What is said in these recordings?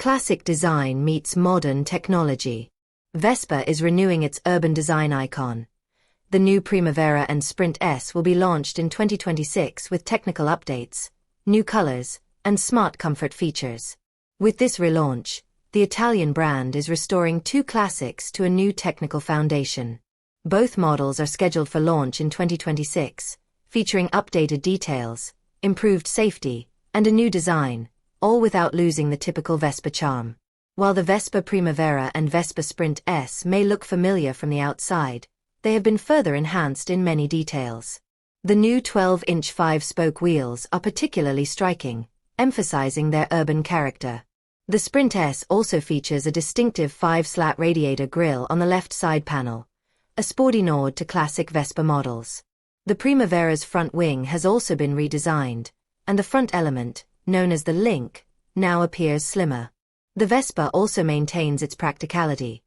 Classic design meets modern technology. Vespa is renewing its urban design icon. The new Primavera and Sprint S will be launched in 2026 with technical updates, new colors, and smart comfort features. With this relaunch, the Italian brand is restoring two classics to a new technical foundation. Both models are scheduled for launch in 2026, featuring updated details, improved safety, and a new design, all without losing the typical Vespa charm. While the Vespa Primavera and Vespa Sprint S may look familiar from the outside, they have been further enhanced in many details. The new 12-inch 5-spoke wheels are particularly striking, emphasizing their urban character. The Sprint S also features a distinctive 5-slat radiator grille on the left side panel, a sporty nod to classic Vespa models. The Primavera's front wing has also been redesigned, and the front element, known as the link, now appears slimmer. The Vespa also maintains its practicality.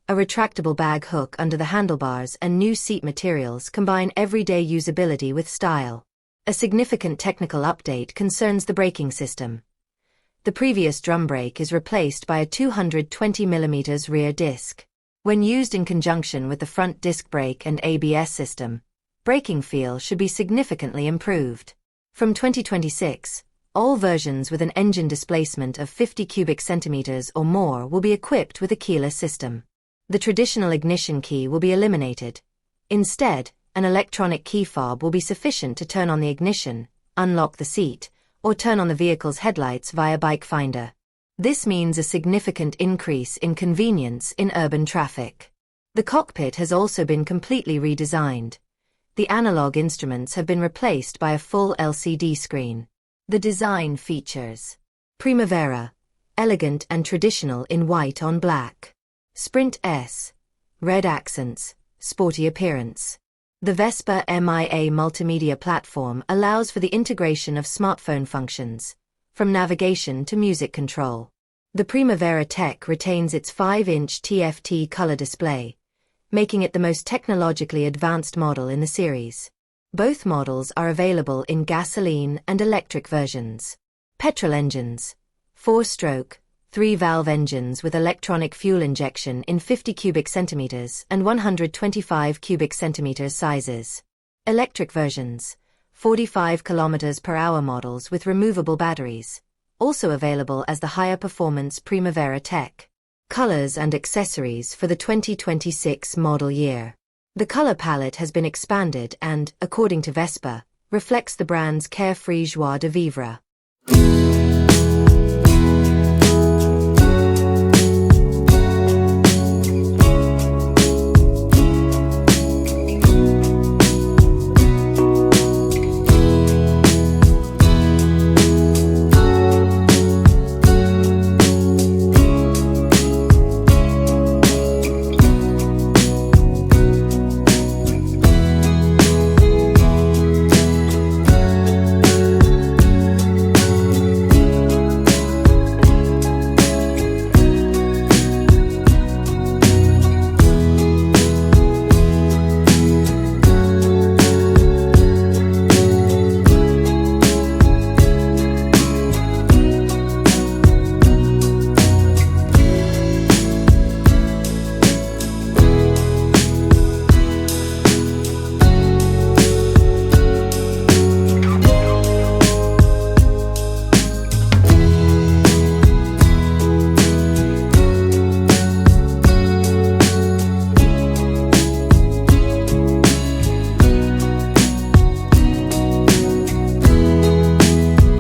A retractable bag hook under the handlebars and new seat materials combine everyday usability with style. A significant technical update concerns the braking system. The previous drum brake is replaced by a 220mm rear disc. When used in conjunction with the front disc brake and ABS system, braking feel should be significantly improved. From 2026, all versions with an engine displacement of 50 cubic centimeters or more will be equipped with a keyless system. The traditional ignition key will be eliminated. Instead, an electronic key fob will be sufficient to turn on the ignition, unlock the seat, or turn on the vehicle's headlights via Bike Finder. This means a significant increase in convenience in urban traffic. The cockpit has also been completely redesigned. The analog instruments have been replaced by a full LCD screen. The design features: Primavera, elegant and traditional in white on black. Sprint S, red accents, sporty appearance. The Vespa MIA multimedia platform allows for the integration of smartphone functions, from navigation to music control. The Primavera Tech retains its 5-inch TFT color display, making it the most technologically advanced model in the series. Both models are available in gasoline and electric versions. Petrol engines, 4-stroke, 3-valve engines with electronic fuel injection in 50 cubic centimeters and 125 cubic centimeters sizes. Electric versions, 45 km/h models with removable batteries, also available as the higher performance Primavera Tech. Colors and accessories for the 2026 model year. The color palette has been expanded and, according to Vespa, reflects the brand's carefree joie de vivre.